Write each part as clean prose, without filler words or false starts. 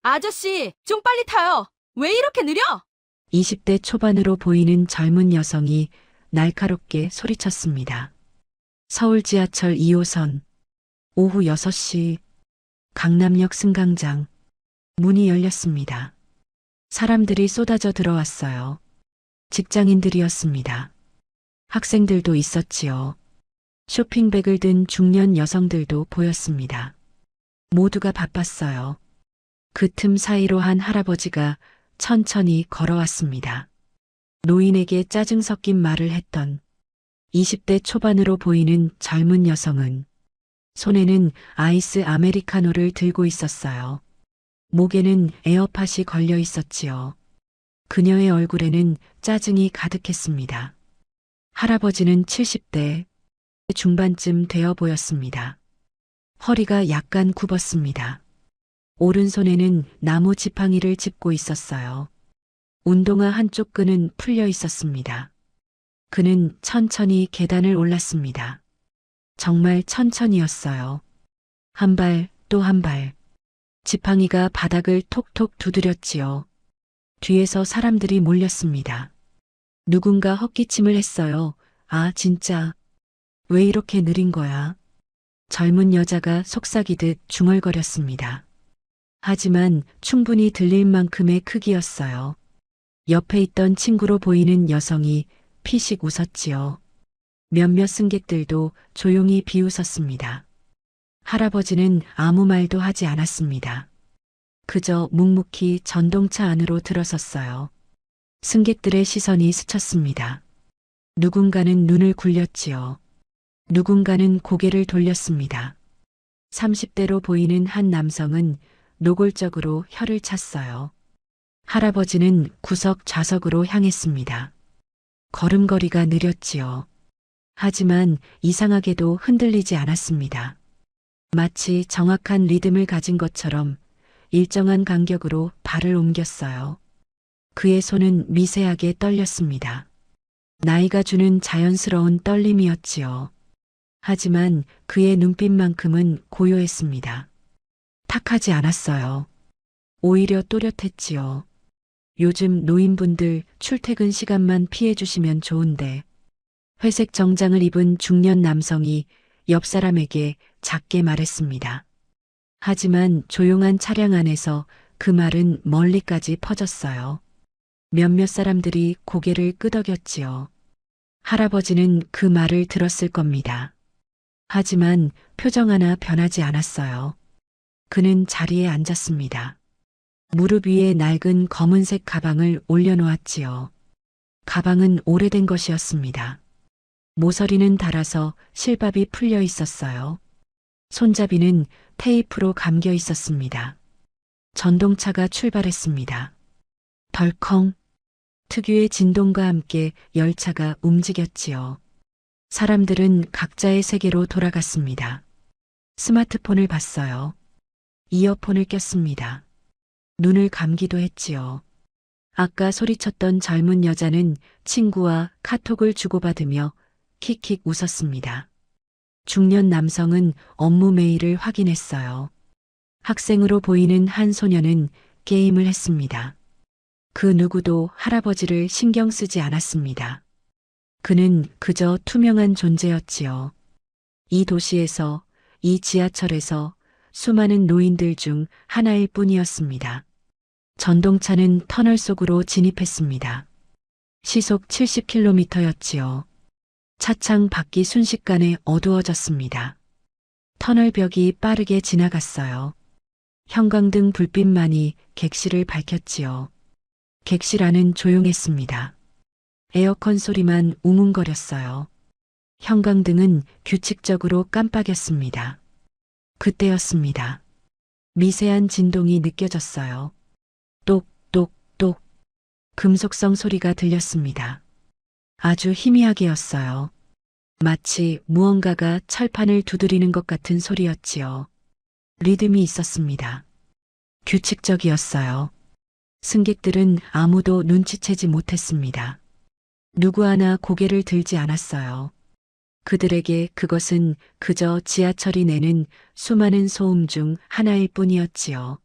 아저씨, 좀 빨리 타요. 왜 이렇게 느려? 20대 초반으로 보이는 젊은 여성이 날카롭게 소리쳤습니다. 서울 지하철 2호선 오후 6시 강남역 승강장 문이 열렸습니다. 사람들이 쏟아져 들어왔어요. 직장인들이었습니다. 학생들도 있었지요. 쇼핑백을 든 중년 여성들도 보였습니다. 모두가 바빴어요. 그 틈 사이로 한 할아버지가 천천히 걸어왔습니다. 노인에게 짜증 섞인 말을 했던 20대 초반으로 보이는 젊은 여성은 손에는 아이스 아메리카노를 들고 있었어요. 목에는 에어팟이 걸려 있었지요. 그녀의 얼굴에는 짜증이 가득했습니다. 할아버지는 70대 중반쯤 되어 보였습니다. 허리가 약간 굽었습니다. 오른손에는 나무 지팡이를 짚고 있었어요. 운동화 한쪽 끈은 풀려 있었습니다. 그는 천천히 계단을 올랐습니다. 정말 천천히였어요. 한 발, 또 한 발. 지팡이가 바닥을 톡톡 두드렸지요. 뒤에서 사람들이 몰렸습니다. 누군가 헛기침을 했어요. 아, 진짜. 왜 이렇게 느린 거야? 젊은 여자가 속삭이듯 중얼거렸습니다. 하지만 충분히 들릴 만큼의 크기였어요. 옆에 있던 친구로 보이는 여성이 피식 웃었지요. 몇몇 승객들도 조용히 비웃었습니다. 할아버지는 아무 말도 하지 않았습니다. 그저 묵묵히 전동차 안으로 들어섰어요. 승객들의 시선이 스쳤습니다. 누군가는 눈을 굴렸지요. 누군가는 고개를 돌렸습니다. 30대로 보이는 한 남성은 노골적으로 혀를 찼어요. 할아버지는 구석 좌석으로 향했습니다. 걸음걸이가 느렸지요. 하지만 이상하게도 흔들리지 않았습니다. 마치 정확한 리듬을 가진 것처럼 일정한 간격으로 발을 옮겼어요. 그의 손은 미세하게 떨렸습니다. 나이가 주는 자연스러운 떨림이었지요. 하지만 그의 눈빛만큼은 고요했습니다. 탁하지 않았어요. 오히려 또렷했지요. 요즘 노인분들 출퇴근 시간만 피해 주시면 좋은데. 회색 정장을 입은 중년 남성이 옆 사람에게 작게 말했습니다. 하지만 조용한 차량 안에서 그 말은 멀리까지 퍼졌어요. 몇몇 사람들이 고개를 끄덕였지요. 할아버지는 그 말을 들었을 겁니다. 하지만 표정 하나 변하지 않았어요. 그는 자리에 앉았습니다. 무릎 위에 낡은 검은색 가방을 올려놓았지요. 가방은 오래된 것이었습니다. 모서리는 닳아서 실밥이 풀려 있었어요. 손잡이는 테이프로 감겨 있었습니다. 전동차가 출발했습니다. 덜컹. 특유의 진동과 함께 열차가 움직였지요. 사람들은 각자의 세계로 돌아갔습니다. 스마트폰을 봤어요. 이어폰을 꼈습니다. 눈을 감기도 했지요. 아까 소리쳤던 젊은 여자는 친구와 카톡을 주고받으며 킥킥 웃었습니다. 중년 남성은 업무 메일을 확인했어요. 학생으로 보이는 한 소녀는 게임을 했습니다. 그 누구도 할아버지를 신경 쓰지 않았습니다. 그는 그저 투명한 존재였지요. 이 도시에서, 이 지하철에서 수많은 노인들 중 하나일 뿐이었습니다. 전동차는 터널 속으로 진입했습니다. 시속 70km였지요. 차창 밖이 순식간에 어두워졌습니다. 터널 벽이 빠르게 지나갔어요. 형광등 불빛만이 객실을 밝혔지요. 객실 안은 조용했습니다. 에어컨 소리만 웅웅거렸어요. 형광등은 규칙적으로 깜빡였습니다. 그때였습니다. 미세한 진동이 느껴졌어요. 똑똑똑. 금속성 소리가 들렸습니다. 아주 희미하게였어요. 마치 무언가가 철판을 두드리는 것 같은 소리였지요. 리듬이 있었습니다. 규칙적이었어요. 승객들은 아무도 눈치채지 못했습니다. 누구 하나 고개를 들지 않았어요. 그들에게 그것은 그저 지하철이 내는 수많은 소음 중 하나일 뿐이었지요.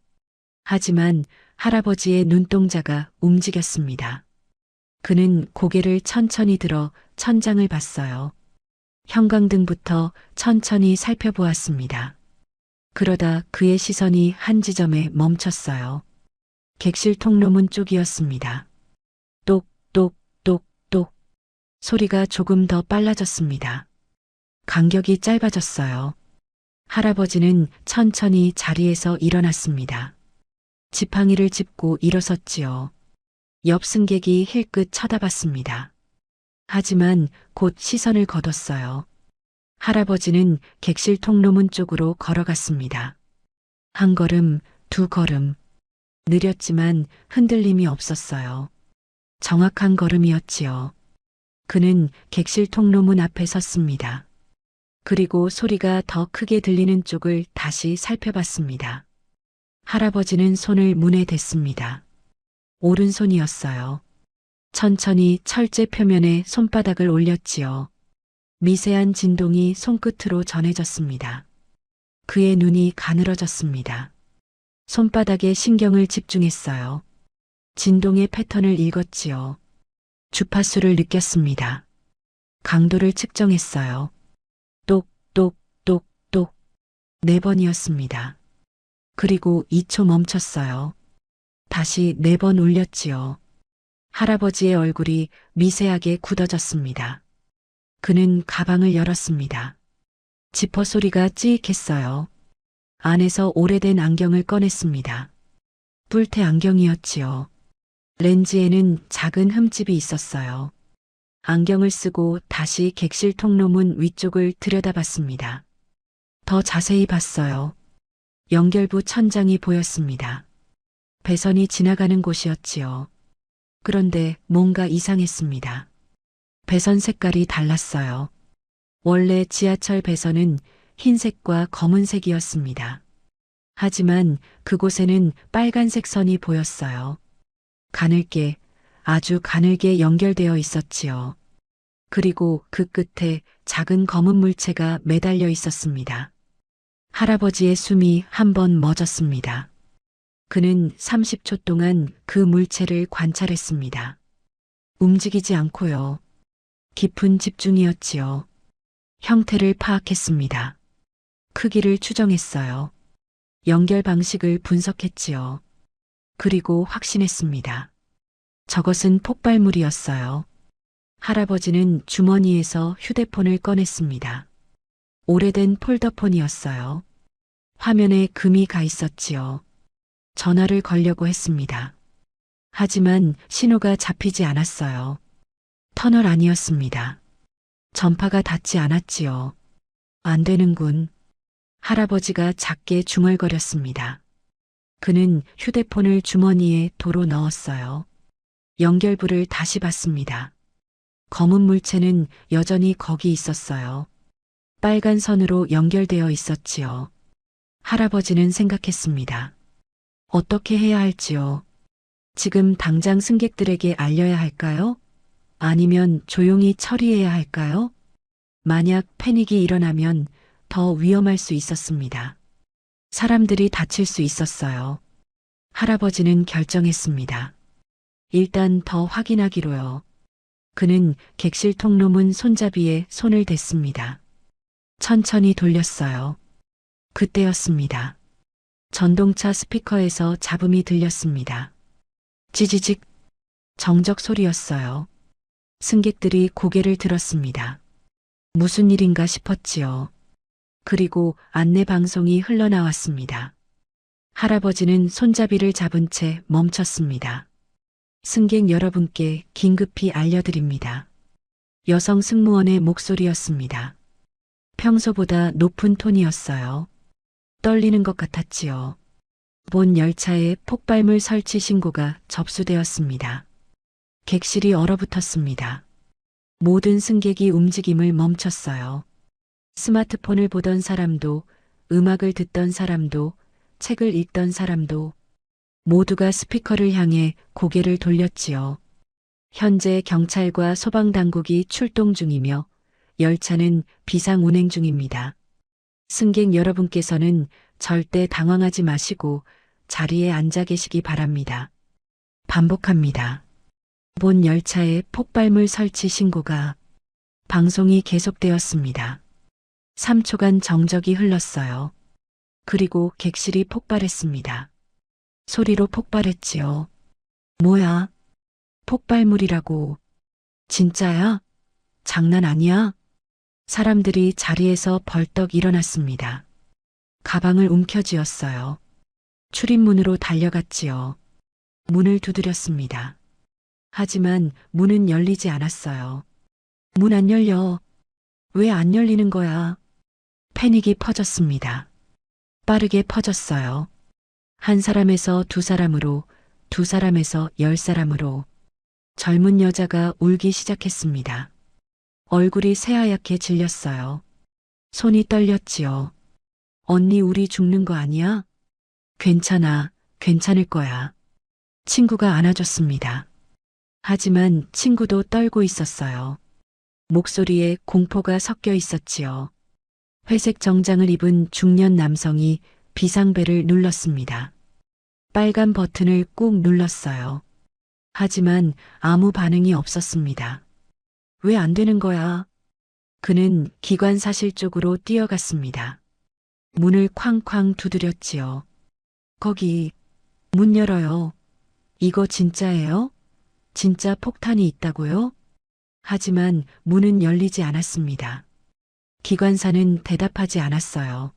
하지만 할아버지의 눈동자가 움직였습니다. 그는 고개를 천천히 들어 천장을 봤어요. 형광등부터 천천히 살펴보았습니다. 그러다 그의 시선이 한 지점에 멈췄어요. 객실 통로문 쪽이었습니다. 똑, 똑, 똑, 똑. 소리가 조금 더 빨라졌습니다. 간격이 짧아졌어요. 할아버지는 천천히 자리에서 일어났습니다. 지팡이를 짚고 일어섰지요. 옆 승객이 힐끗 쳐다봤습니다. 하지만 곧 시선을 거뒀어요. 할아버지는 객실 통로문 쪽으로 걸어갔습니다. 한 걸음, 두 걸음. 느렸지만 흔들림이 없었어요. 정확한 걸음이었지요. 그는 객실 통로문 앞에 섰습니다. 그리고 소리가 더 크게 들리는 쪽을 다시 살펴봤습니다. 할아버지는 손을 문에 댔습니다. 오른손이었어요. 천천히 철제 표면에 손바닥을 올렸지요. 미세한 진동이 손끝으로 전해졌습니다. 그의 눈이 가늘어졌습니다. 손바닥에 신경을 집중했어요. 진동의 패턴을 읽었지요. 주파수를 느꼈습니다. 강도를 측정했어요. 똑, 똑, 똑, 똑. 4번이었습니다. 그리고 2초 멈췄어요. 다시 4번 올렸지요. 할아버지의 얼굴이 미세하게 굳어졌습니다. 그는 가방을 열었습니다. 지퍼 소리가 찌익했어요. 안에서 오래된 안경을 꺼냈습니다. 뿔테 안경이었지요. 렌즈에는 작은 흠집이 있었어요. 안경을 쓰고 다시 객실 통로문 위쪽을 들여다봤습니다. 더 자세히 봤어요. 연결부 천장이 보였습니다. 배선이 지나가는 곳이었지요. 그런데 뭔가 이상했습니다. 배선 색깔이 달랐어요. 원래 지하철 배선은 흰색과 검은색이었습니다. 하지만 그곳에는 빨간색 선이 보였어요. 가늘게, 아주 가늘게 연결되어 있었지요. 그리고 그 끝에 작은 검은 물체가 매달려 있었습니다. 할아버지의 숨이 한 번 멎었습니다. 그는 30초 동안 그 물체를 관찰했습니다. 움직이지 않고요. 깊은 집중이었지요. 형태를 파악했습니다. 크기를 추정했어요. 연결 방식을 분석했지요. 그리고 확신했습니다. 저것은 폭발물이었어요. 할아버지는 주머니에서 휴대폰을 꺼냈습니다. 오래된 폴더폰이었어요. 화면에 금이 가 있었지요. 전화를 걸려고 했습니다. 하지만 신호가 잡히지 않았어요. 터널 아니었습니다. 전파가 닿지 않았지요. 안 되는군. 할아버지가 작게 중얼거렸습니다. 그는 휴대폰을 주머니에 도로 넣었어요. 연결부를 다시 봤습니다. 검은 물체는 여전히 거기 있었어요. 빨간 선으로 연결되어 있었지요. 할아버지는 생각했습니다. 어떻게 해야 할지요? 지금 당장 승객들에게 알려야 할까요? 아니면 조용히 처리해야 할까요? 만약 패닉이 일어나면 더 위험할 수 있었습니다. 사람들이 다칠 수 있었어요. 할아버지는 결정했습니다. 일단 더 확인하기로요. 그는 객실 통로문 손잡이에 손을 댔습니다. 천천히 돌렸어요. 그때였습니다. 전동차 스피커에서 잡음이 들렸습니다. 찌지직 정적 소리였어요. 승객들이 고개를 들었습니다. 무슨 일인가 싶었지요. 그리고 안내 방송이 흘러나왔습니다. 할아버지는 손잡이를 잡은 채 멈췄습니다. 승객 여러분께 긴급히 알려드립니다. 여성 승무원의 목소리였습니다. 평소보다 높은 톤이었어요. 떨리는 것 같았지요. 본 열차에 폭발물 설치 신고가 접수되었습니다. 객실이 얼어붙었습니다. 모든 승객이 움직임을 멈췄어요. 스마트폰을 보던 사람도, 음악을 듣던 사람도, 책을 읽던 사람도 모두가 스피커를 향해 고개를 돌렸지요. 현재 경찰과 소방당국이 출동 중이며 열차는 비상 운행 중입니다. 승객 여러분께서는 절대 당황하지 마시고 자리에 앉아 계시기 바랍니다. 반복합니다. 본 열차에 폭발물 설치 신고가 방송이 계속되었습니다. 3초간 정적이 흘렀어요. 그리고 객실이 폭발했습니다. 소리로 폭발했지요. 뭐야? 폭발물이라고. 진짜야? 장난 아니야? 사람들이 자리에서 벌떡 일어났습니다. 가방을 움켜쥐었어요. 출입문으로 달려갔지요. 문을 두드렸습니다. 하지만 문은 열리지 않았어요. 문 안 열려. 왜 안 열리는 거야? 패닉이 퍼졌습니다. 빠르게 퍼졌어요. 한 사람에서 두 사람으로, 두 사람에서 10사람으로. 젊은 여자가 울기 시작했습니다. 얼굴이 새하얗게 질렸어요. 손이 떨렸지요. 언니 우리 죽는 거 아니야? 괜찮아, 괜찮을 거야. 친구가 안아줬습니다. 하지만 친구도 떨고 있었어요. 목소리에 공포가 섞여 있었지요. 회색 정장을 입은 중년 남성이 비상벨을 눌렀습니다. 빨간 버튼을 꾹 눌렀어요. 하지만 아무 반응이 없었습니다. 왜 안 되는 거야? 그는 기관사실 쪽으로 뛰어갔습니다. 문을 쾅쾅 두드렸지요. 거기, 문 열어요. 이거 진짜예요? 진짜 폭탄이 있다고요? 하지만 문은 열리지 않았습니다. 기관사는 대답하지 않았어요.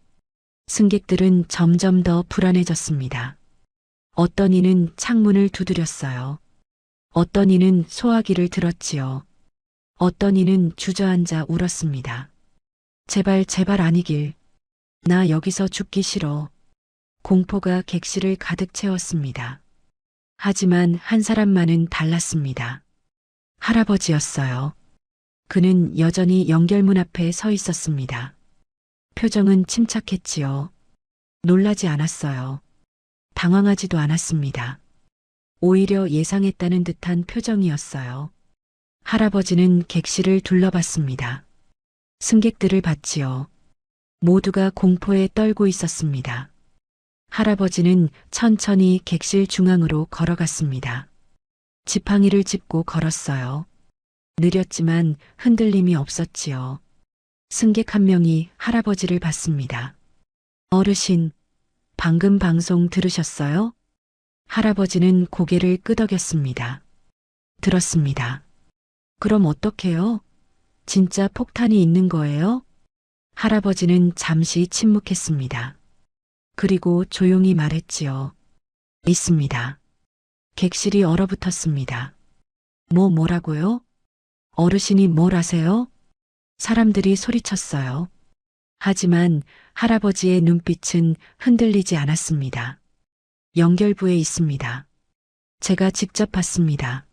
승객들은 점점 더 불안해졌습니다. 어떤 이는 창문을 두드렸어요. 어떤 이는 소화기를 들었지요. 어떤 이는 주저앉아 울었습니다. 제발 제발 아니길. 나 여기서 죽기 싫어. 공포가 객실을 가득 채웠습니다. 하지만 한 사람만은 달랐습니다. 할아버지였어요. 그는 여전히 연결문 앞에 서 있었습니다. 표정은 침착했지요. 놀라지 않았어요. 당황하지도 않았습니다. 오히려 예상했다는 듯한 표정이었어요. 할아버지는 객실을 둘러봤습니다. 승객들을 봤지요. 모두가 공포에 떨고 있었습니다. 할아버지는 천천히 객실 중앙으로 걸어갔습니다. 지팡이를 짚고 걸었어요. 느렸지만 흔들림이 없었지요. 승객 한 명이 할아버지를 봤습니다. 어르신, 방금 방송 들으셨어요? 할아버지는 고개를 끄덕였습니다. 들었습니다. 그럼 어떡해요? 진짜 폭탄이 있는 거예요? 할아버지는 잠시 침묵했습니다. 그리고 조용히 말했지요. 있습니다. 객실이 얼어붙었습니다. 뭐라고요? 어르신이 뭘 아세요? 사람들이 소리쳤어요. 하지만 할아버지의 눈빛은 흔들리지 않았습니다. 연결부에 있습니다. 제가 직접 봤습니다.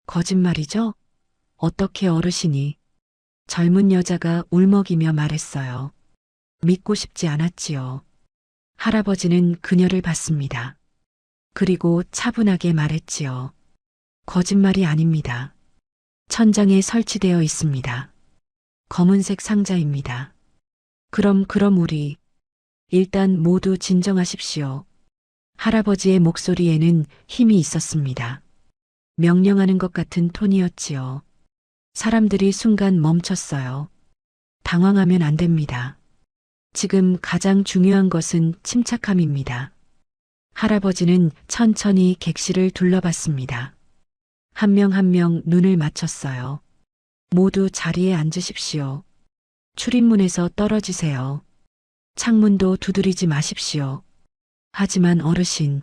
거짓말이죠? 어떻게 어르신이? 젊은 여자가 울먹이며 말했어요. 믿고 싶지 않았지요. 할아버지는 그녀를 봤습니다. 그리고 차분하게 말했지요. 거짓말이 아닙니다. 천장에 설치되어 있습니다. 검은색 상자입니다. 그럼 우리 일단 모두 진정하십시오. 할아버지의 목소리에는 힘이 있었습니다. 명령하는 것 같은 톤이었지요. 사람들이 순간 멈췄어요. 당황하면 안 됩니다. 지금 가장 중요한 것은 침착함입니다. 할아버지는 천천히 객실을 둘러봤습니다. 한 명 한 명 눈을 맞췄어요. 모두 자리에 앉으십시오. 출입문에서 떨어지세요. 창문도 두드리지 마십시오. 하지만 어르신,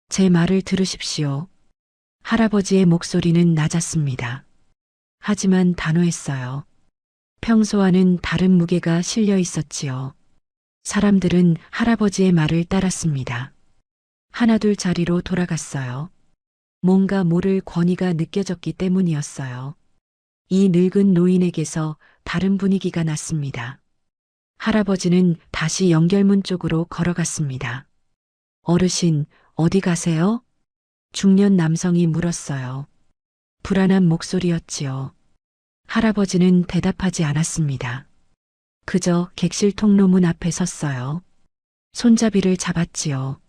제 말을 들으십시오. 할아버지의 목소리는 낮았습니다. 하지만 단호했어요. 평소와는 다른 무게가 실려 있었지요. 사람들은 할아버지의 말을 따랐습니다. 하나둘 자리로 돌아갔어요. 뭔가 모를 권위가 느껴졌기 때문이었어요. 이 늙은 노인에게서 다른 분위기가 났습니다. 할아버지는 다시 연결문 쪽으로 걸어갔습니다. 어르신, 어디 가세요? 중년 남성이 물었어요. 불안한 목소리였지요. 할아버지는 대답하지 않았습니다. 그저 객실 통로문 앞에 섰어요. 손잡이를 잡았지요.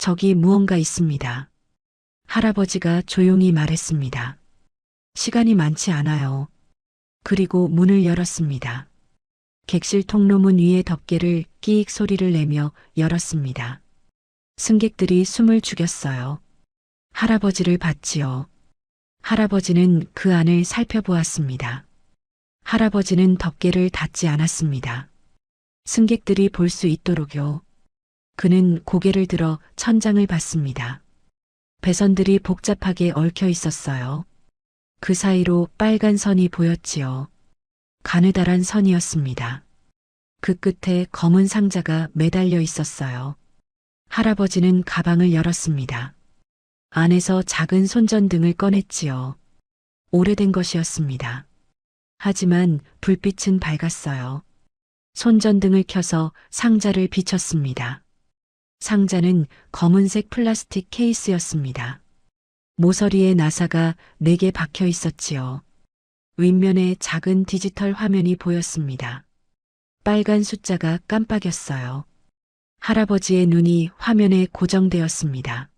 저기 무언가 있습니다. 할아버지가 조용히 말했습니다. 시간이 많지 않아요. 그리고 문을 열었습니다. 객실 통로문 위에 덮개를 끼익 소리를 내며 열었습니다. 승객들이 숨을 죽였어요. 할아버지를 봤지요. 할아버지는 그 안을 살펴보았습니다. 할아버지는 덮개를 닫지 않았습니다. 승객들이 볼 수 있도록요. 그는 고개를 들어 천장을 봤습니다. 배선들이 복잡하게 얽혀 있었어요. 그 사이로 빨간 선이 보였지요. 가느다란 선이었습니다. 그 끝에 검은 상자가 매달려 있었어요. 할아버지는 가방을 열었습니다. 안에서 작은 손전등을 꺼냈지요. 오래된 것이었습니다. 하지만 불빛은 밝았어요. 손전등을 켜서 상자를 비췄습니다. 상자는 검은색 플라스틱 케이스였습니다. 모서리에 나사가 4개 박혀 있었지요. 윗면에 작은 디지털 화면이 보였습니다. 빨간 숫자가 깜빡였어요. 할아버지의 눈이 화면에 고정되었습니다.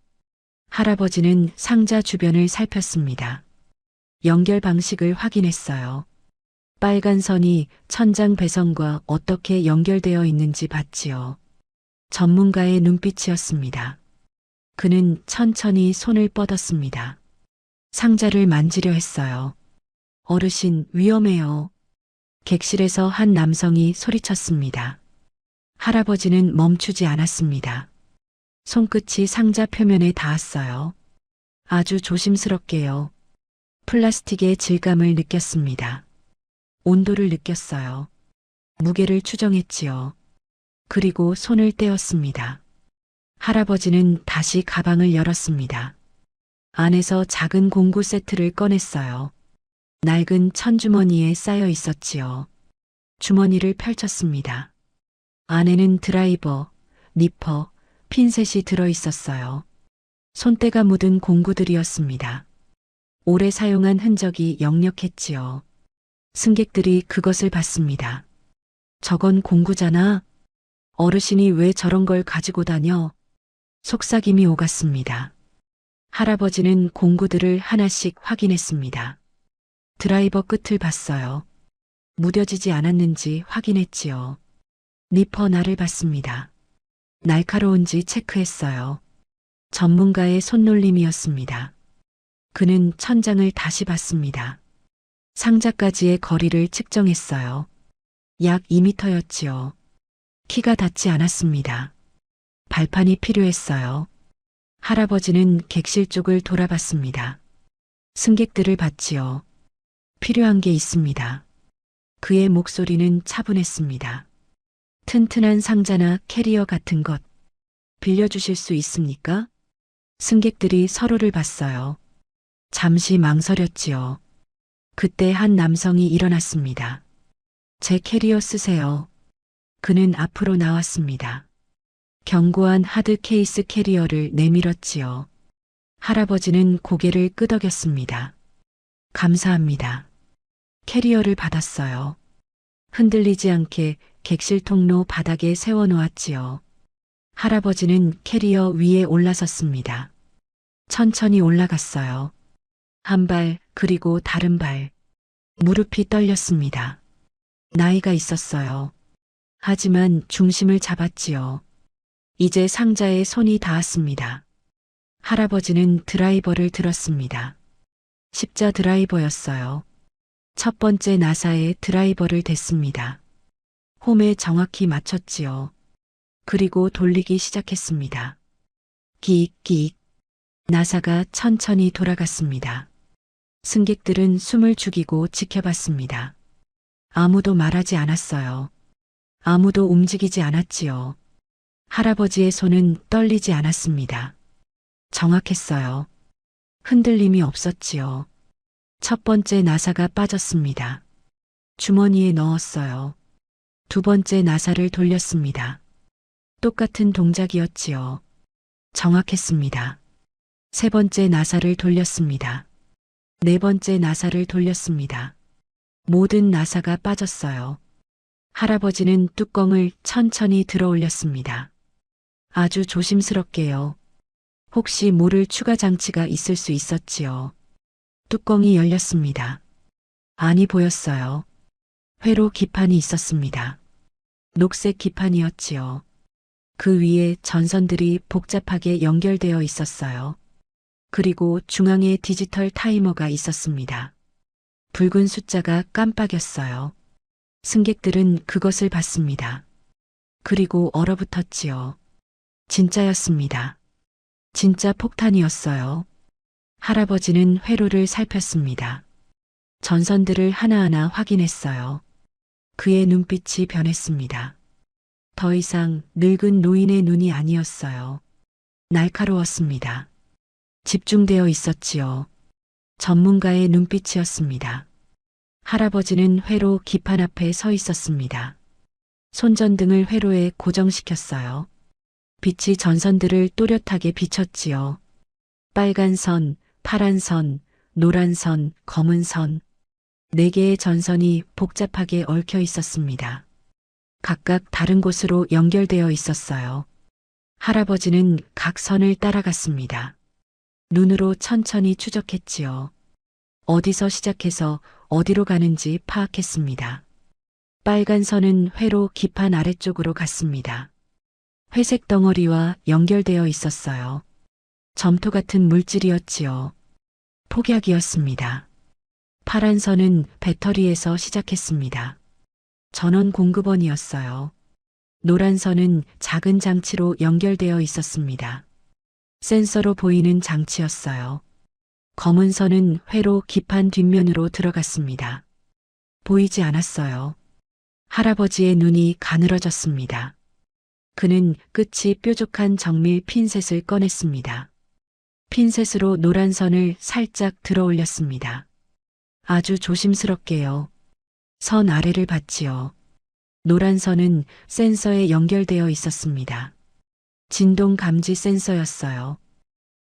할아버지는 상자 주변을 살폈습니다. 연결 방식을 확인했어요. 빨간 선이 천장 배선과 어떻게 연결되어 있는지 봤지요. 전문가의 눈빛이었습니다. 그는 천천히 손을 뻗었습니다. 상자를 만지려 했어요. 어르신, 위험해요. 객실에서 한 남성이 소리쳤습니다. 할아버지는 멈추지 않았습니다. 손끝이 상자 표면에 닿았어요. 아주 조심스럽게요. 플라스틱의 질감을 느꼈습니다. 온도를 느꼈어요. 무게를 추정했지요. 그리고 손을 떼었습니다. 할아버지는 다시 가방을 열었습니다. 안에서 작은 공구 세트를 꺼냈어요. 낡은 천주머니에 쌓여 있었지요. 주머니를 펼쳤습니다. 안에는 드라이버, 니퍼, 핀셋이 들어 있었어요. 손때가 묻은 공구들이었습니다. 오래 사용한 흔적이 역력했지요. 승객들이 그것을 봤습니다. 저건 공구잖아. 어르신이 왜 저런 걸 가지고 다녀? 속삭임이 오갔습니다. 할아버지는 공구들을 하나씩 확인했습니다. 드라이버 끝을 봤어요. 무뎌지지 않았는지 확인했지요. 니퍼 날을 봤습니다. 날카로운지 체크했어요. 전문가의 손놀림이었습니다. 그는 천장을 다시 봤습니다. 상자까지의 거리를 측정했어요. 약 2미터였지요. 키가 닿지 않았습니다. 발판이 필요했어요. 할아버지는 객실 쪽을 돌아봤습니다. 승객들을 봤지요. 필요한 게 있습니다. 그의 목소리는 차분했습니다. 튼튼한 상자나 캐리어 같은 것 빌려주실 수 있습니까? 승객들이 서로를 봤어요. 잠시 망설였지요. 그때 한 남성이 일어났습니다. 제 캐리어 쓰세요. 그는 앞으로 나왔습니다. 견고한 하드 케이스 캐리어를 내밀었지요. 할아버지는 고개를 끄덕였습니다. 감사합니다. 캐리어를 받았어요. 흔들리지 않게 객실 통로 바닥에 세워놓았지요. 할아버지는 캐리어 위에 올라섰습니다. 천천히 올라갔어요. 한 발, 그리고 다른 발. 무릎이 떨렸습니다. 나이가 있었어요. 하지만 중심을 잡았지요. 이제 상자에 손이 닿았습니다. 할아버지는 드라이버를 들었습니다. 십자 드라이버였어요. 첫 번째 나사에 드라이버를 댔습니다. 홈에 정확히 맞췄지요. 그리고 돌리기 시작했습니다. 끼익. 나사가 천천히 돌아갔습니다. 승객들은 숨을 죽이고 지켜봤습니다. 아무도 말하지 않았어요. 아무도 움직이지 않았지요. 할아버지의 손은 떨리지 않았습니다. 정확했어요. 흔들림이 없었지요. 첫 번째 나사가 빠졌습니다. 주머니에 넣었어요. 두 번째 나사를 돌렸습니다. 똑같은 동작이었지요. 정확했습니다. 세 번째 나사를 돌렸습니다. 네 번째 나사를 돌렸습니다. 모든 나사가 빠졌어요. 할아버지는 뚜껑을 천천히 들어 올렸습니다. 아주 조심스럽게요. 혹시 모를 추가 장치가 있을 수 있었지요. 뚜껑이 열렸습니다. 안이 보였어요. 회로 기판이 있었습니다. 녹색 기판이었지요. 그 위에 전선들이 복잡하게 연결되어 있었어요. 그리고 중앙에 디지털 타이머가 있었습니다. 붉은 숫자가 깜빡였어요. 승객들은 그것을 봤습니다. 그리고 얼어붙었지요. 진짜였습니다. 진짜 폭탄이었어요. 할아버지는 회로를 살폈습니다. 전선들을 하나하나 확인했어요. 그의 눈빛이 변했습니다. 더 이상 늙은 노인의 눈이 아니었어요. 날카로웠습니다. 집중되어 있었지요. 전문가의 눈빛이었습니다. 할아버지는 회로 기판 앞에 서 있었습니다. 손전등을 회로에 고정시켰어요. 빛이 전선들을 또렷하게 비췄지요. 빨간 선, 파란 선, 노란 선, 검은 선. 4개의 전선이 복잡하게 얽혀 있었습니다. 각각 다른 곳으로 연결되어 있었어요. 할아버지는 각 선을 따라갔습니다. 눈으로 천천히 추적했지요. 어디서 시작해서 어디로 가는지 파악했습니다. 빨간 선은 회로 기판 아래쪽으로 갔습니다. 회색 덩어리와 연결되어 있었어요. 점토 같은 물질이었지요. 폭약이었습니다. 파란 선은 배터리에서 시작했습니다. 전원 공급원이었어요. 노란 선은 작은 장치로 연결되어 있었습니다. 센서로 보이는 장치였어요. 검은 선은 회로 기판 뒷면으로 들어갔습니다. 보이지 않았어요. 할아버지의 눈이 가늘어졌습니다. 그는 끝이 뾰족한 정밀 핀셋을 꺼냈습니다. 핀셋으로 노란 선을 살짝 들어 올렸습니다. 아주 조심스럽게요. 선 아래를 봤지요. 노란 선은 센서에 연결되어 있었습니다. 진동 감지 센서였어요.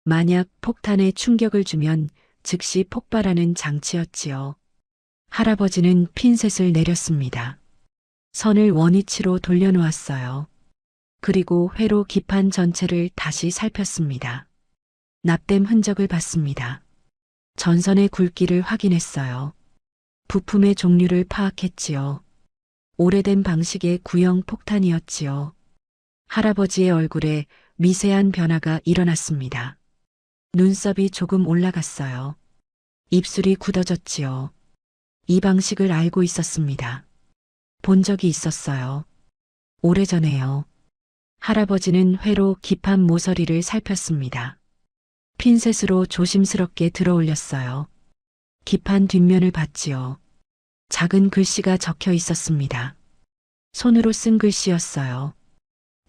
만약 폭탄에 충격을 주면 즉시 폭발하는 장치였지요. 할아버지는 핀셋을 내렸습니다. 선을 원위치로 돌려놓았어요. 그리고 회로 기판 전체를 다시 살폈습니다. 납땜 흔적을 봤습니다. 전선의 굵기를 확인했어요. 부품의 종류를 파악했지요. 오래된 방식의 구형 폭탄이었지요. 할아버지의 얼굴에 미세한 변화가 일어났습니다. 눈썹이 조금 올라갔어요. 입술이 굳어졌지요. 이 방식을 알고 있었습니다. 본 적이 있었어요. 오래전에요. 할아버지는 회로 기판 모서리를 살폈습니다. 핀셋으로 조심스럽게 들어 올렸어요. 기판 뒷면을 봤지요. 작은 글씨가 적혀 있었습니다. 손으로 쓴 글씨였어요.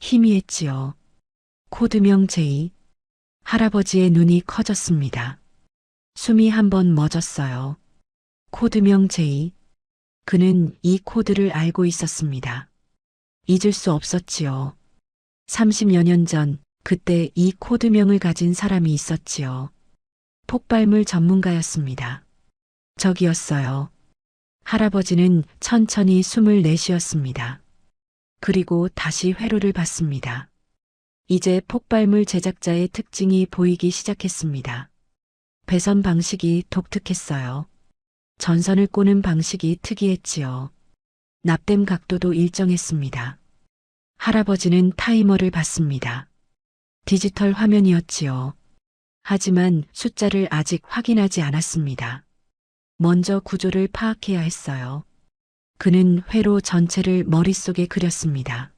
희미했지요. 코드명 J. 할아버지의 눈이 커졌습니다. 숨이 한번 멎었어요. 코드명 J. 그는 이 코드를 알고 있었습니다. 잊을 수 없었지요. 30여 년 전, 그때 이 코드명을 가진 사람이 있었지요. 폭발물 전문가였습니다. 저기였어요. 할아버지는 천천히 숨을 내쉬었습니다. 그리고 다시 회로를 봤습니다. 이제 폭발물 제작자의 특징이 보이기 시작했습니다. 배선 방식이 독특했어요. 전선을 꼬는 방식이 특이했지요. 납땜 각도도 일정했습니다. 할아버지는 타이머를 봤습니다. 디지털 화면이었지요. 하지만 숫자를 아직 확인하지 않았습니다. 먼저 구조를 파악해야 했어요. 그는 회로 전체를 머릿속에 그렸습니다.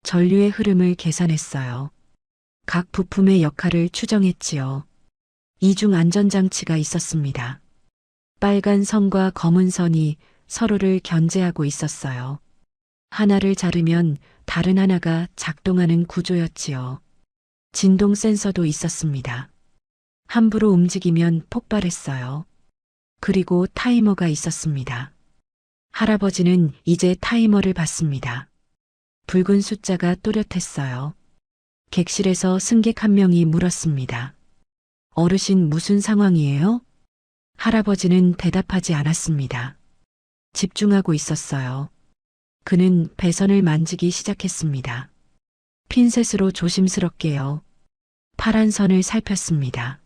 전류의 흐름을 계산했어요. 각 부품의 역할을 추정했지요. 이중 안전장치가 있었습니다. 빨간 선과 검은 선이 서로를 견제하고 있었어요. 하나를 자르면 다른 하나가 작동하는 구조였지요. 진동 센서도 있었습니다. 함부로 움직이면 폭발했어요. 그리고 타이머가 있었습니다. 할아버지는 이제 타이머를 봤습니다. 붉은 숫자가 또렷했어요. 객실에서 승객 한 명이 물었습니다. 어르신 무슨 상황이에요? 할아버지는 대답하지 않았습니다. 집중하고 있었어요. 그는 배선을 만지기 시작했습니다. 핀셋으로 조심스럽게요. 파란 선을 살폈습니다.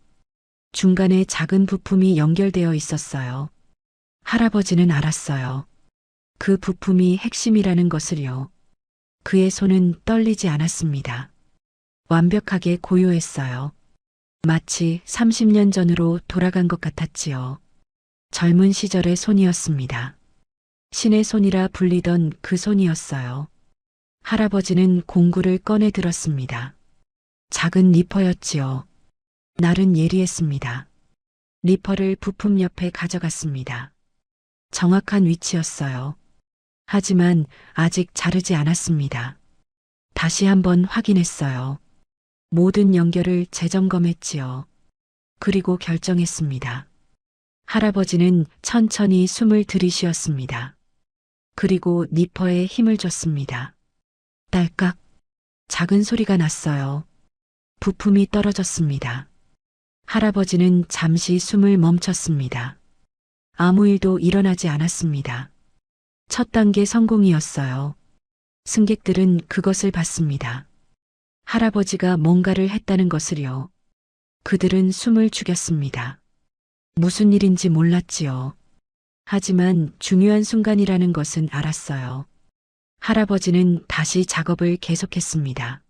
중간에 작은 부품이 연결되어 있었어요. 할아버지는 알았어요. 그 부품이 핵심이라는 것을요. 그의 손은 떨리지 않았습니다. 완벽하게 고요했어요. 마치 30년 전으로 돌아간 것 같았지요. 젊은 시절의 손이었습니다. 신의 손이라 불리던 그 손이었어요. 할아버지는 공구를 꺼내 들었습니다. 작은 리퍼였지요. 날은 예리했습니다. 리퍼를 부품 옆에 가져갔습니다. 정확한 위치였어요. 하지만 아직 자르지 않았습니다. 다시 한번 확인했어요. 모든 연결을 재점검했지요. 그리고 결정했습니다. 할아버지는 천천히 숨을 들이쉬었습니다. 그리고 니퍼에 힘을 줬습니다. 딸깍. 작은 소리가 났어요. 부품이 떨어졌습니다. 할아버지는 잠시 숨을 멈췄습니다. 아무 일도 일어나지 않았습니다. 첫 단계 성공이었어요. 승객들은 그것을 봤습니다. 할아버지가 뭔가를 했다는 것을요. 그들은 숨을 죽였습니다. 무슨 일인지 몰랐지요. 하지만 중요한 순간이라는 것은 알았어요. 할아버지는 다시 작업을 계속했습니다.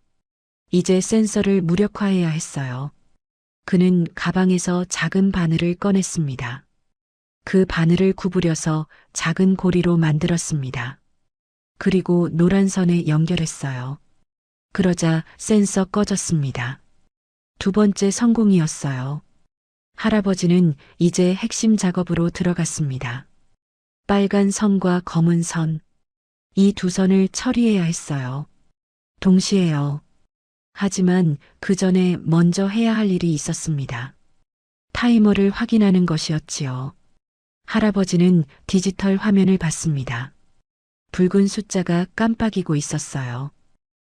이제 센서를 무력화해야 했어요. 그는 가방에서 작은 바늘을 꺼냈습니다. 그 바늘을 구부려서 작은 고리로 만들었습니다. 그리고 노란 선에 연결했어요. 그러자 센서 꺼졌습니다. 두 번째 성공이었어요. 할아버지는 이제 핵심 작업으로 들어갔습니다. 빨간 선과 검은 선. 이 두 선을 처리해야 했어요. 동시에요. 하지만 그 전에 먼저 해야 할 일이 있었습니다. 타이머를 확인하는 것이었지요. 할아버지는 디지털 화면을 봤습니다. 붉은 숫자가 깜빡이고 있었어요.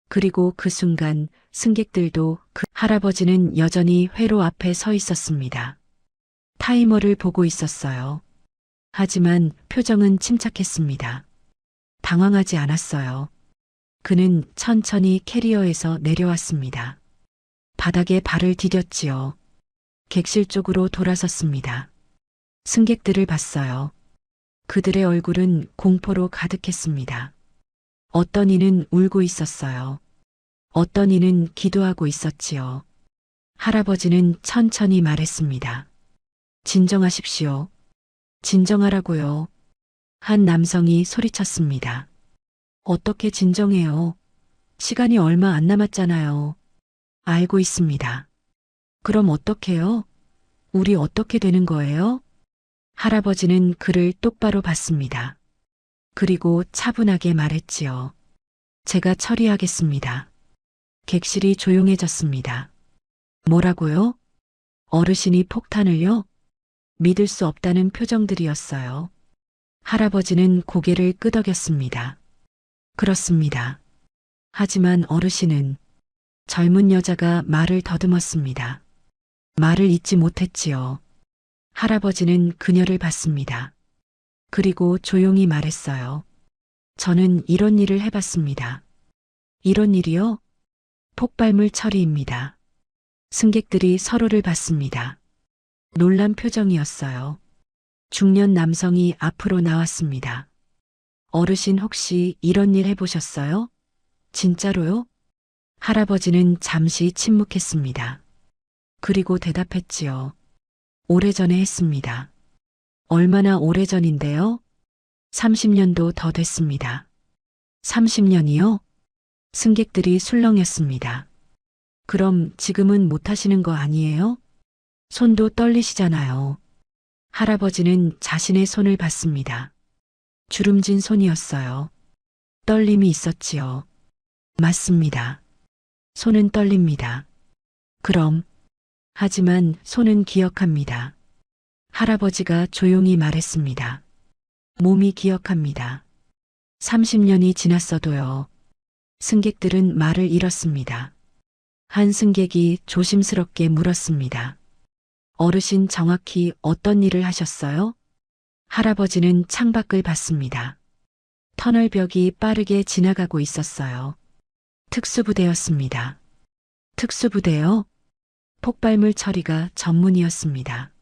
그리고 그 순간 승객들도 할아버지는 여전히 회로 앞에 서 있었습니다. 타이머를 보고 있었어요. 하지만 표정은 침착했습니다. 당황하지 않았어요. 그는 천천히 캐리어에서 내려왔습니다. 바닥에 발을 디뎠지요. 객실 쪽으로 돌아섰습니다. 승객들을 봤어요. 그들의 얼굴은 공포로 가득했습니다. 어떤 이는 울고 있었어요. 어떤 이는 기도하고 있었지요. 할아버지는 천천히 말했습니다. 진정하십시오. 진정하라고요. 한 남성이 소리쳤습니다. 어떻게 진정해요? 시간이 얼마 안 남았잖아요. 알고 있습니다. 그럼 어떡해요? 우리 어떻게 되는 거예요? 할아버지는 그를 똑바로 봤습니다. 그리고 차분하게 말했지요. 제가 처리하겠습니다. 객실이 조용해졌습니다. 뭐라고요? 어르신이 폭탄을요? 믿을 수 없다는 표정들이었어요. 할아버지는 고개를 끄덕였습니다. 그렇습니다. 하지만 어르신은 젊은 여자가 말을 더듬었습니다. 말을 잇지 못했지요. 할아버지는 그녀를 봤습니다. 그리고 조용히 말했어요. 저는 이런 일을 해봤습니다. 이런 일이요? 폭발물 처리입니다. 승객들이 서로를 봤습니다. 놀란 표정이었어요. 중년 남성이 앞으로 나왔습니다. 어르신 혹시 이런 일 해보셨어요? 진짜로요? 할아버지는 잠시 침묵했습니다. 그리고 대답했지요. 오래전에 했습니다. 얼마나 오래전인데요? 30년도 더 됐습니다. 30년이요? 승객들이 술렁였습니다. 그럼 지금은 못하시는 거 아니에요? 손도 떨리시잖아요. 할아버지는 자신의 손을 봤습니다. 주름진 손이었어요. 떨림이 있었지요. 맞습니다. 손은 떨립니다. 그럼, 하지만 손은 기억합니다. 할아버지가 조용히 말했습니다. 몸이 기억합니다. 30년이 지났어도요. 승객들은 말을 잃었습니다. 한 승객이 조심스럽게 물었습니다. 어르신 정확히 어떤 일을 하셨어요? 할아버지는 창밖을 봤습니다. 터널벽이 빠르게 지나가고 있었어요. 특수부대였습니다. 특수부대요? 폭발물 처리가 전문이었습니다.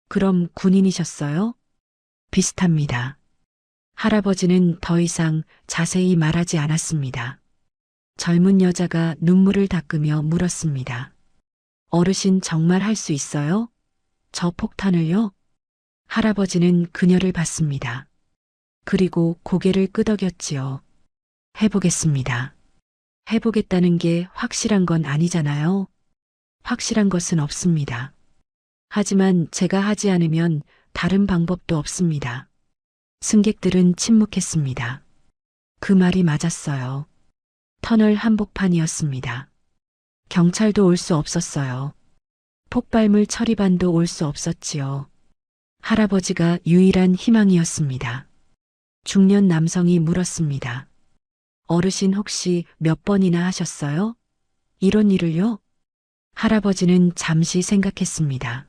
그럼 군인이셨어요? 비슷합니다. 할아버지는 더 이상 자세히 말하지 않았습니다. 젊은 여자가 눈물을 닦으며 물었습니다. 어르신 정말 할 수 있어요? 저 폭탄을요? 할아버지는 그녀를 봤습니다. 그리고 고개를 끄덕였지요. 해보겠습니다. 해보겠다는 게 확실한 건 아니잖아요. 확실한 것은 없습니다. 하지만 제가 하지 않으면 다른 방법도 없습니다. 승객들은 침묵했습니다. 그 말이 맞았어요. 터널 한복판이었습니다. 경찰도 올 수 없었어요. 폭발물 처리반도 올 수 없었지요. 할아버지가 유일한 희망이었습니다. 중년 남성이 물었습니다. 어르신 혹시 몇 번이나 하셨어요? 이런 일을요? 할아버지는 잠시 생각했습니다.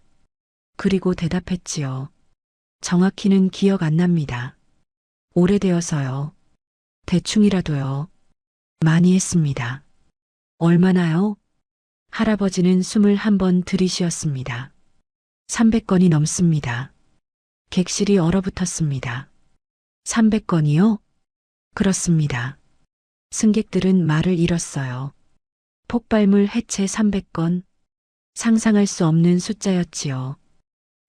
그리고 대답했지요. 정확히는 기억 안 납니다. 오래되어서요. 대충이라도요. 많이 했습니다. 얼마나요? 할아버지는 숨을 한 번 들이쉬었습니다. 300건이 넘습니다. 객실이 얼어붙었습니다. 300건이요? 그렇습니다. 승객들은 말을 잃었어요. 폭발물 해체 300건. 상상할 수 없는 숫자였지요.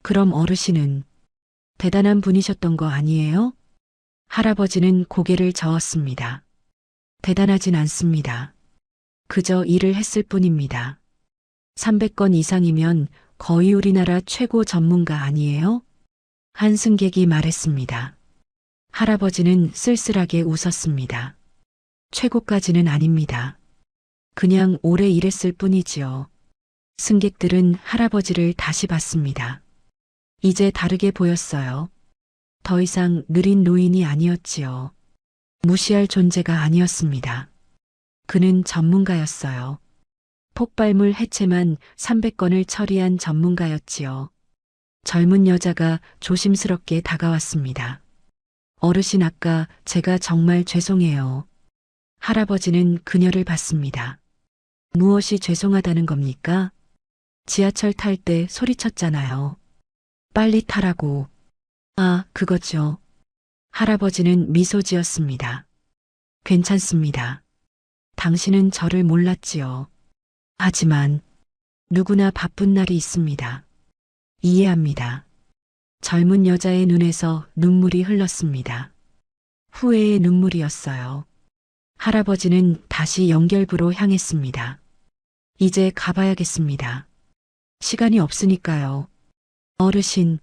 그럼 어르신은 대단한 분이셨던 거 아니에요? 할아버지는 고개를 저었습니다. 대단하진 않습니다. 그저 일을 했을 뿐입니다. 300건 이상이면 거의 우리나라 최고 전문가 아니에요? 한 승객이 말했습니다. 할아버지는 쓸쓸하게 웃었습니다. 최고까지는 아닙니다. 그냥 오래 일했을 뿐이지요. 승객들은 할아버지를 다시 봤습니다. 이제 다르게 보였어요. 더 이상 느린 노인이 아니었지요. 무시할 존재가 아니었습니다. 그는 전문가였어요. 폭발물 해체만 300건을 처리한 전문가였지요. 젊은 여자가 조심스럽게 다가왔습니다. 어르신 아까 제가 정말 죄송해요. 할아버지는 그녀를 봤습니다. 무엇이 죄송하다는 겁니까? 지하철 탈 때 소리쳤잖아요. 빨리 타라고. 아, 그거죠. 할아버지는 미소 지었습니다. 괜찮습니다. 당신은 저를 몰랐지요. 하지만 누구나 바쁜 날이 있습니다. 이해합니다. 젊은 여자의 눈에서 눈물이 흘렀습니다. 후회의 눈물이었어요. 할아버지는 다시 연결부로 향했습니다. 이제 가봐야겠습니다. 시간이 없으니까요. 어르신,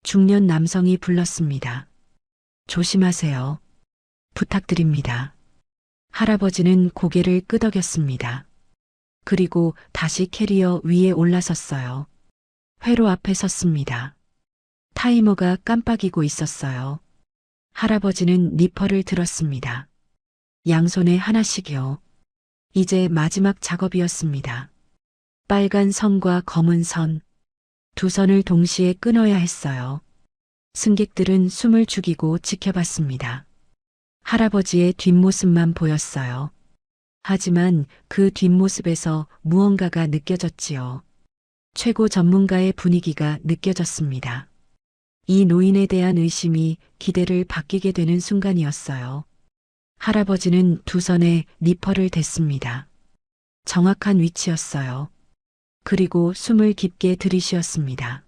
중년 남성이 불렀습니다. 조심하세요. 부탁드립니다. 할아버지는 고개를 끄덕였습니다. 그리고 다시 캐리어 위에 올라섰어요. 회로 앞에 섰습니다. 타이머가 깜빡이고 있었어요. 할아버지는 니퍼를 들었습니다. 양손에 하나씩이요. 이제 마지막 작업이었습니다. 빨간 선과 검은 선, 두 선을 동시에 끊어야 했어요. 승객들은 숨을 죽이고 지켜봤습니다. 할아버지의 뒷모습만 보였어요. 하지만 그 뒷모습에서 무언가가 느껴졌지요. 최고 전문가의 분위기가 느껴졌습니다. 이 노인에 대한 의심이 기대를 바뀌게 되는 순간이었어요. 할아버지는 두 손에 니퍼를 댔습니다. 정확한 위치였어요. 그리고 숨을 깊게 들이쉬었습니다.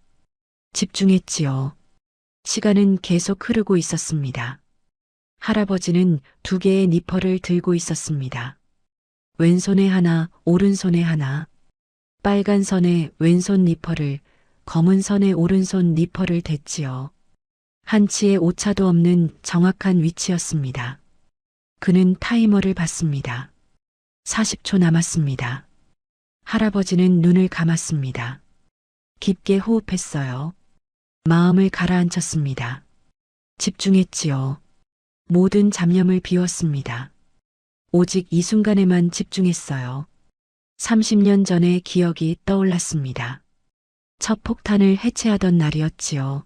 집중했지요. 시간은 계속 흐르고 있었습니다. 할아버지는 두 개의 니퍼를 들고 있었습니다. 왼손에 하나, 오른손에 하나. 빨간 선에 왼손 니퍼를, 검은 선에 오른손 니퍼를 댔지요. 한치의 오차도 없는 정확한 위치였습니다. 그는 타이머를 봤습니다. 40초 남았습니다. 할아버지는 눈을 감았습니다. 깊게 호흡했어요. 마음을 가라앉혔습니다. 집중했지요. 모든 잡념을 비웠습니다. 오직 이 순간에만 집중했어요. 30년 전의 기억이 떠올랐습니다. 첫 폭탄을 해체하던 날이었지요.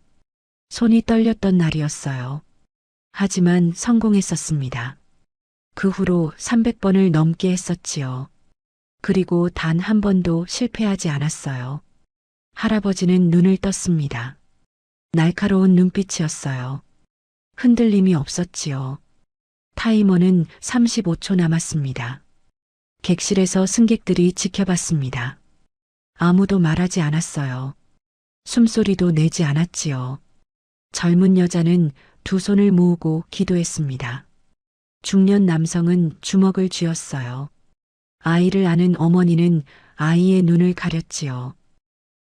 손이 떨렸던 날이었어요. 하지만 성공했었습니다. 그 후로 300번을 넘게 했었지요. 그리고 단 한 번도 실패하지 않았어요. 할아버지는 눈을 떴습니다. 날카로운 눈빛이었어요. 흔들림이 없었지요. 타이머는 35초 남았습니다. 객실에서 승객들이 지켜봤습니다. 아무도 말하지 않았어요. 숨소리도 내지 않았지요. 젊은 여자는 두 손을 모으고 기도했습니다. 중년 남성은 주먹을 쥐었어요. 아이를 안은 어머니는 아이의 눈을 가렸지요.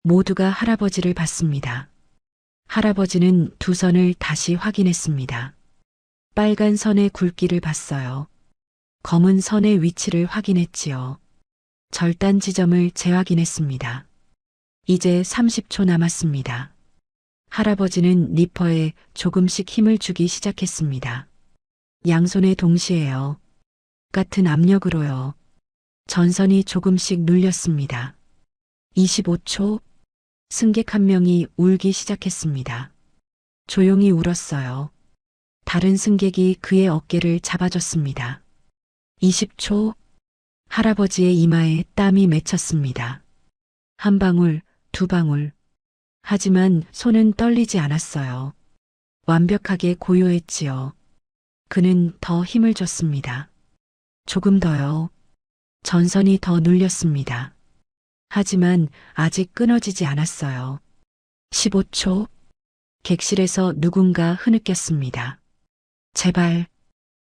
모두가 할아버지를 봤습니다. 할아버지는 두 선을 다시 확인했습니다. 빨간 선의 굵기를 봤어요. 검은 선의 위치를 확인했지요. 절단 지점을 재확인했습니다. 이제 30초 남았습니다. 할아버지는 리퍼에 조금씩 힘을 주기 시작했습니다. 양손에 동시에요. 같은 압력으로요. 전선이 조금씩 눌렸습니다. 25초. 승객 한 명이 울기 시작했습니다. 조용히 울었어요. 다른 승객이 그의 어깨를 잡아줬습니다. 20초. 할아버지의 이마에 땀이 맺혔습니다. 한 방울, 두 방울. 하지만 손은 떨리지 않았어요. 완벽하게 고요했지요. 그는 더 힘을 줬습니다. 조금 더요. 전선이 더 눌렸습니다. 하지만 아직 끊어지지 않았어요. 15초. 객실에서 누군가 흐느꼈습니다. 제발.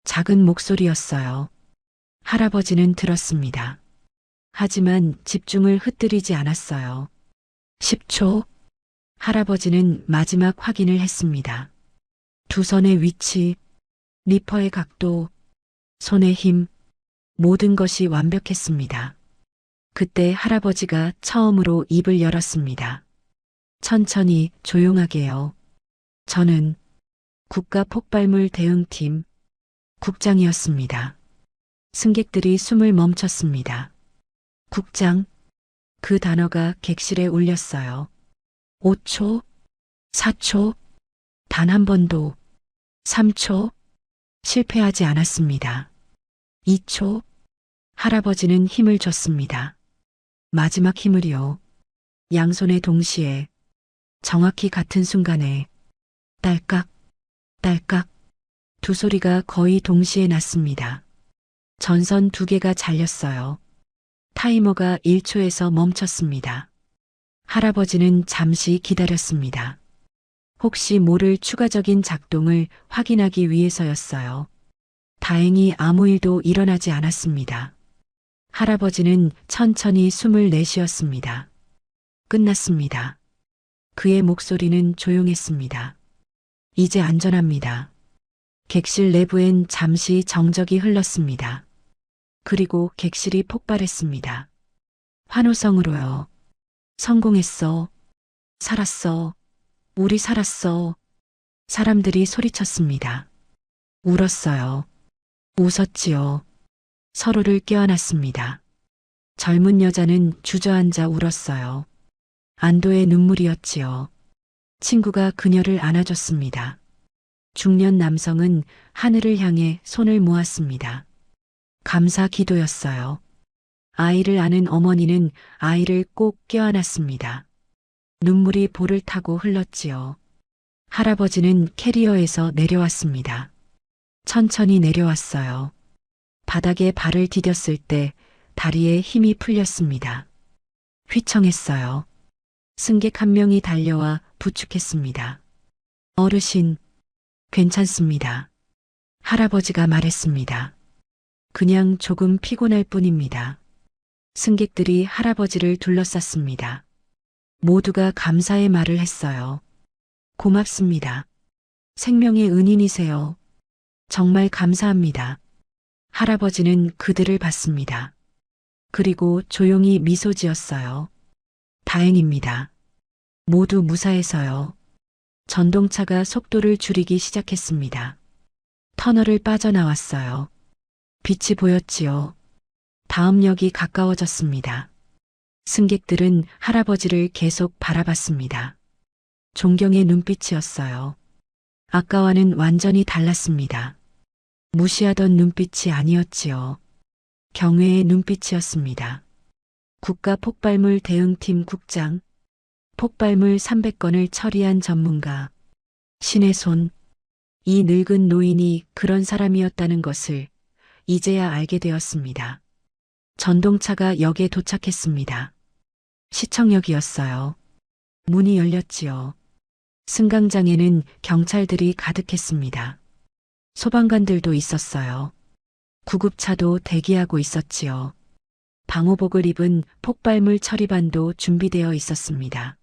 작은 목소리였어요. 할아버지는 들었습니다. 하지만 집중을 흩뜨리지 않았어요. 10초. 할아버지는 마지막 확인을 했습니다. 두 손의 위치, 리퍼의 각도, 손의 힘, 모든 것이 완벽했습니다. 그때 할아버지가 처음으로 입을 열었습니다. 천천히 조용하게요. 저는 국가 폭발물 대응팀 국장이었습니다. 승객들이 숨을 멈췄습니다. 국장, 그 단어가 객실에 울렸어요. 5초, 4초, 단 한 번도, 3초, 실패하지 않았습니다. 2초, 할아버지는 힘을 줬습니다. 마지막 힘을요. 양손에 동시에, 정확히 같은 순간에, 딸깍, 딸깍, 두 소리가 거의 동시에 났습니다. 전선 두 개가 잘렸어요. 타이머가 1초에서 멈췄습니다. 할아버지는 잠시 기다렸습니다. 혹시 모를 추가적인 작동을 확인하기 위해서였어요. 다행히 아무 일도 일어나지 않았습니다. 할아버지는 천천히 숨을 내쉬었습니다. 끝났습니다. 그의 목소리는 조용했습니다. 이제 안전합니다. 객실 내부엔 잠시 정적이 흘렀습니다. 그리고 객실이 폭발했습니다. 환호성으로요. 성공했어. 살았어. 우리 살았어. 사람들이 소리쳤습니다. 울었어요. 웃었지요. 서로를 껴안았습니다. 젊은 여자는 주저앉아 울었어요. 안도의 눈물이었지요. 친구가 그녀를 안아줬습니다. 중년 남성은 하늘을 향해 손을 모았습니다. 감사 기도였어요. 아이를 안은 어머니는 아이를 꼭 껴안았습니다. 눈물이 볼을 타고 흘렀지요. 할아버지는 캐리어에서 내려왔습니다. 천천히 내려왔어요. 바닥에 발을 디뎠을 때 다리에 힘이 풀렸습니다. 휘청했어요. 승객 한 명이 달려와 부축했습니다. 어르신, 괜찮습니다. 할아버지가 말했습니다. 그냥 조금 피곤할 뿐입니다. 승객들이 할아버지를 둘러쌌습니다. 모두가 감사의 말을 했어요. 고맙습니다. 생명의 은인이세요. 정말 감사합니다. 할아버지는 그들을 봤습니다. 그리고 조용히 미소 지었어요. 다행입니다. 모두 무사해서요. 전동차가 속도를 줄이기 시작했습니다. 터널을 빠져나왔어요. 빛이 보였지요. 다음 역이 가까워졌습니다. 승객들은 할아버지를 계속 바라봤습니다. 존경의 눈빛이었어요. 아까와는 완전히 달랐습니다. 무시하던 눈빛이 아니었지요. 경외의 눈빛이었습니다. 국가폭발물 대응팀 국장, 폭발물 300건을 처리한 전문가, 신의 손. 이 늙은 노인이 그런 사람이었다는 것을 이제야 알게 되었습니다. 전동차가 역에 도착했습니다. 시청역이었어요. 문이 열렸지요. 승강장에는 경찰들이 가득했습니다. 소방관들도 있었어요. 구급차도 대기하고 있었지요. 방호복을 입은 폭발물 처리반도 준비되어 있었습니다.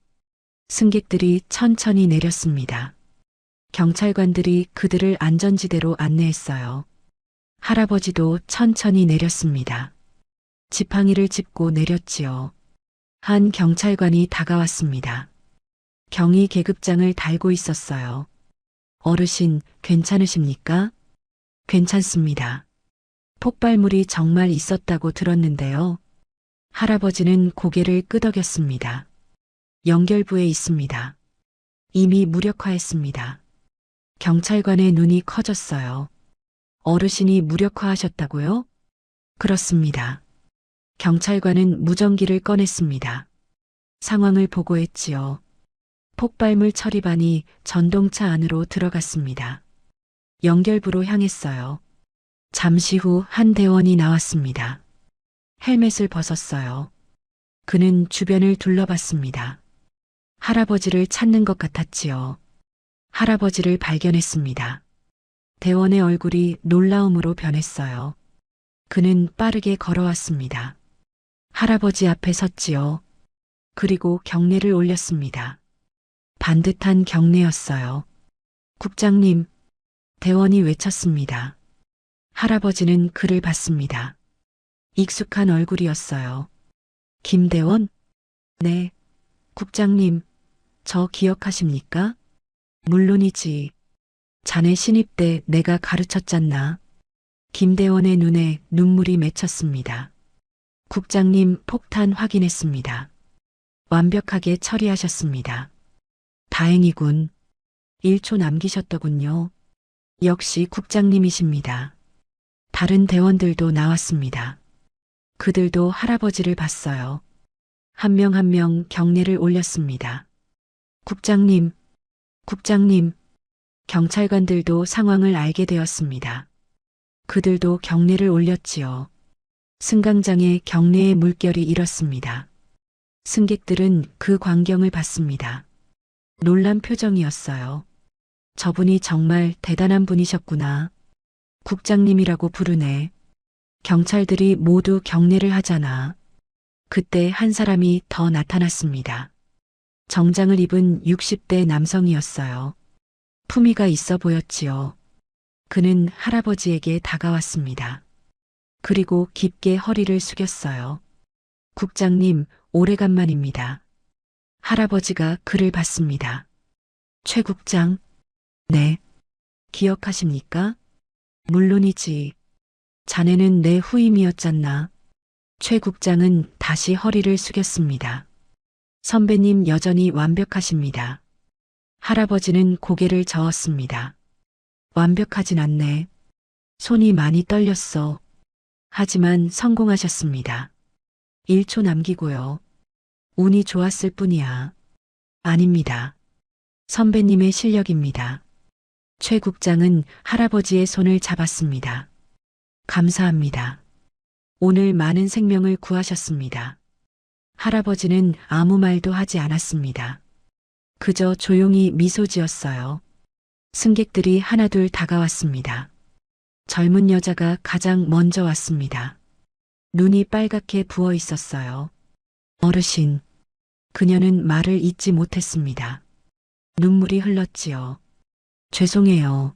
승객들이 천천히 내렸습니다. 경찰관들이 그들을 안전지대로 안내했어요. 할아버지도 천천히 내렸습니다. 지팡이를 짚고 내렸지요. 한 경찰관이 다가왔습니다. 경위 계급장을 달고 있었어요. 어르신, 괜찮으십니까? 괜찮습니다. 폭발물이 정말 있었다고 들었는데요. 할아버지는 고개를 끄덕였습니다. 연결부에 있습니다. 이미 무력화했습니다. 경찰관의 눈이 커졌어요. 어르신이 무력화하셨다고요? 그렇습니다. 경찰관은 무전기를 꺼냈습니다. 상황을 보고했지요. 폭발물 처리반이 전동차 안으로 들어갔습니다. 연결부로 향했어요. 잠시 후 한 대원이 나왔습니다. 헬멧을 벗었어요. 그는 주변을 둘러봤습니다. 할아버지를 찾는 것 같았지요. 할아버지를 발견했습니다. 대원의 얼굴이 놀라움으로 변했어요. 그는 빠르게 걸어왔습니다. 할아버지 앞에 섰지요. 그리고 경례를 올렸습니다. 반듯한 경례였어요. 국장님, 대원이 외쳤습니다. 할아버지는 그를 봤습니다. 익숙한 얼굴이었어요. 김대원? 네. 국장님, 저 기억하십니까? 물론이지. 자네 신입 때 내가 가르쳤잖나. 김대원의 눈에 눈물이 맺혔습니다. 국장님 폭탄 확인했습니다. 완벽하게 처리하셨습니다. 다행이군. 1초 남기셨더군요. 역시 국장님이십니다. 다른 대원들도 나왔습니다. 그들도 할아버지를 봤어요. 한 명 한 명 경례를 올렸습니다. 국장님, 국장님, 경찰관들도 상황을 알게 되었습니다. 그들도 경례를 올렸지요. 승강장에 경례의 물결이 일었습니다. 승객들은 그 광경을 봤습니다. 놀란 표정이었어요. 저분이 정말 대단한 분이셨구나. 국장님이라고 부르네. 경찰들이 모두 경례를 하잖아. 그때 한 사람이 더 나타났습니다. 정장을 입은 60대 남성이었어요. 품위가 있어 보였지요. 그는 할아버지에게 다가왔습니다. 그리고 깊게 허리를 숙였어요. 국장님, 오래간만입니다. 할아버지가 그를 봤습니다. 최 국장? 네. 기억하십니까? 물론이지. 자네는 내 후임이었잖나. 최 국장은 다시 허리를 숙였습니다. 선배님 여전히 완벽하십니다. 할아버지는 고개를 저었습니다. 완벽하진 않네. 손이 많이 떨렸어. 하지만 성공하셨습니다. 1초 남기고요. 운이 좋았을 뿐이야. 아닙니다. 선배님의 실력입니다. 최 국장은 할아버지의 손을 잡았습니다. 감사합니다. 오늘 많은 생명을 구하셨습니다. 할아버지는 아무 말도 하지 않았습니다. 그저 조용히 미소 지었어요. 승객들이 하나둘 다가왔습니다. 젊은 여자가 가장 먼저 왔습니다. 눈이 빨갛게 부어 있었어요. 어르신. 그녀는 말을 잇지 못했습니다. 눈물이 흘렀지요. 죄송해요.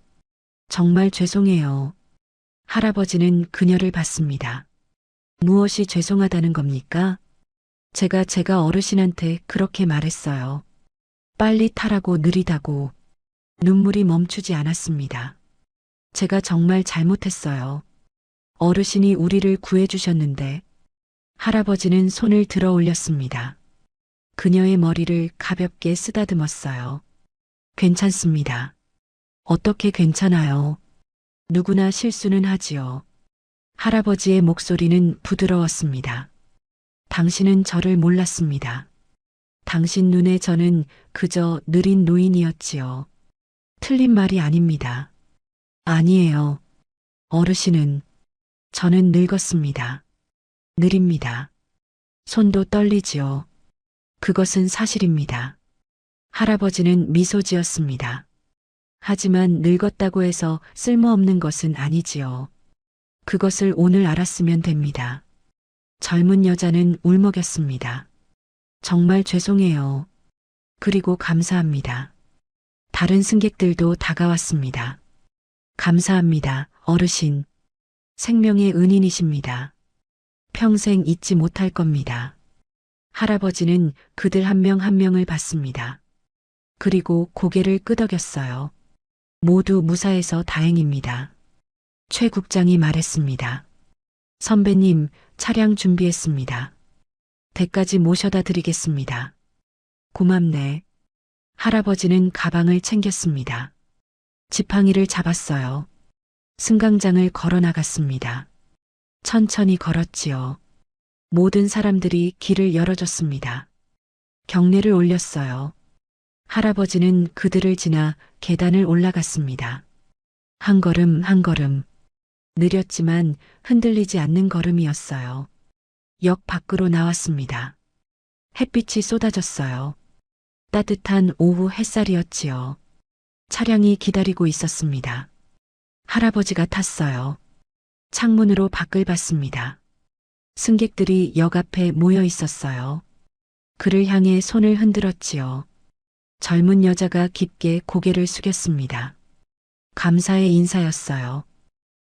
정말 죄송해요. 할아버지는 그녀를 봤습니다. 무엇이 죄송하다는 겁니까? 제가 어르신한테 그렇게 말했어요. 빨리 타라고 느리다고. 눈물이 멈추지 않았습니다. 제가 정말 잘못했어요. 어르신이 우리를 구해주셨는데. 할아버지는 손을 들어 올렸습니다. 그녀의 머리를 가볍게 쓰다듬었어요. 괜찮습니다. 어떻게 괜찮아요? 누구나 실수는 하지요. 할아버지의 목소리는 부드러웠습니다. 당신은 저를 몰랐습니다. 당신 눈에 저는 그저 느린 노인이었지요. 틀린 말이 아닙니다. 아니에요. 어르신은, 저는 늙었습니다. 느립니다. 손도 떨리지요. 그것은 사실입니다. 할아버지는 미소 지었습니다. 하지만 늙었다고 해서 쓸모없는 것은 아니지요. 그것을 오늘 알았으면 됩니다. 젊은 여자는 울먹였습니다. 정말 죄송해요. 그리고 감사합니다. 다른 승객들도 다가왔습니다. 감사합니다, 어르신. 생명의 은인이십니다. 평생 잊지 못할 겁니다. 할아버지는 그들 한 명 한 명을 봤습니다. 그리고 고개를 끄덕였어요. 모두 무사해서 다행입니다. 최 국장이 말했습니다. 선배님, 차량 준비했습니다. 댁까지 모셔다 드리겠습니다. 고맙네. 할아버지는 가방을 챙겼습니다. 지팡이를 잡았어요. 승강장을 걸어 나갔습니다. 천천히 걸었지요. 모든 사람들이 길을 열어줬습니다. 경례를 올렸어요. 할아버지는 그들을 지나 계단을 올라갔습니다. 한 걸음 한 걸음. 느렸지만 흔들리지 않는 걸음이었어요. 역 밖으로 나왔습니다. 햇빛이 쏟아졌어요. 따뜻한 오후 햇살이었지요. 차량이 기다리고 있었습니다. 할아버지가 탔어요. 창문으로 밖을 봤습니다. 승객들이 역 앞에 모여 있었어요. 그를 향해 손을 흔들었지요. 젊은 여자가 깊게 고개를 숙였습니다. 감사의 인사였어요.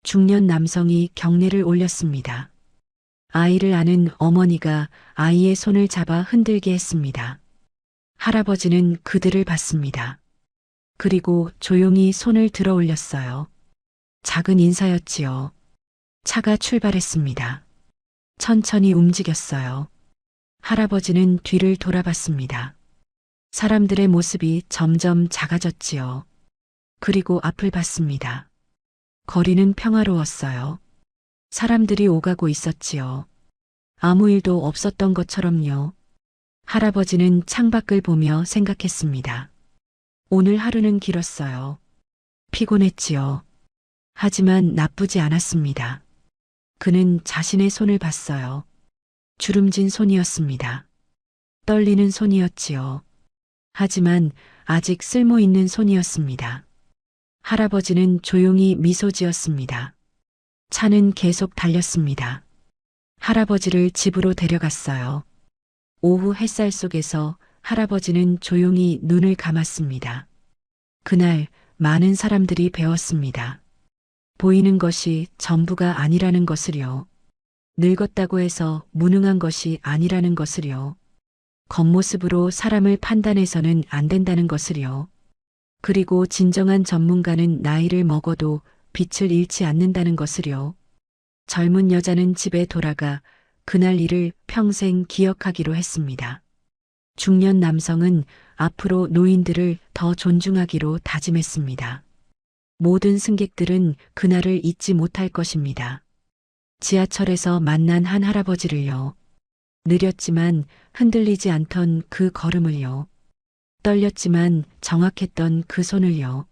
중년 남성이 경례를 올렸습니다. 아이를 아는 어머니가 아이의 손을 잡아 흔들게 했습니다. 할아버지는 그들을 봤습니다. 그리고 조용히 손을 들어 올렸어요. 작은 인사였지요. 차가 출발했습니다. 천천히 움직였어요. 할아버지는 뒤를 돌아봤습니다. 사람들의 모습이 점점 작아졌지요. 그리고 앞을 봤습니다. 거리는 평화로웠어요. 사람들이 오가고 있었지요. 아무 일도 없었던 것처럼요. 할아버지는 창밖을 보며 생각했습니다. 오늘 하루는 길었어요. 피곤했지요. 하지만 나쁘지 않았습니다. 그는 자신의 손을 봤어요. 주름진 손이었습니다. 떨리는 손이었지요. 하지만 아직 쓸모 있는 손이었습니다. 할아버지는 조용히 미소 지었습니다. 차는 계속 달렸습니다. 할아버지를 집으로 데려갔어요. 오후 햇살 속에서 할아버지는 조용히 눈을 감았습니다. 그날 많은 사람들이 배웠습니다. 보이는 것이 전부가 아니라는 것을요. 늙었다고 해서 무능한 것이 아니라는 것을요. 겉모습으로 사람을 판단해서는 안 된다는 것을요. 그리고 진정한 전문가는 나이를 먹어도 빛을 잃지 않는다는 것을요. 젊은 여자는 집에 돌아가 그날 일을 평생 기억하기로 했습니다. 중년 남성은 앞으로 노인들을 더 존중하기로 다짐했습니다. 모든 승객들은 그날을 잊지 못할 것입니다. 지하철에서 만난 한 할아버지를요. 느렸지만 흔들리지 않던 그 걸음을요. 떨렸지만 정확했던 그 손을요.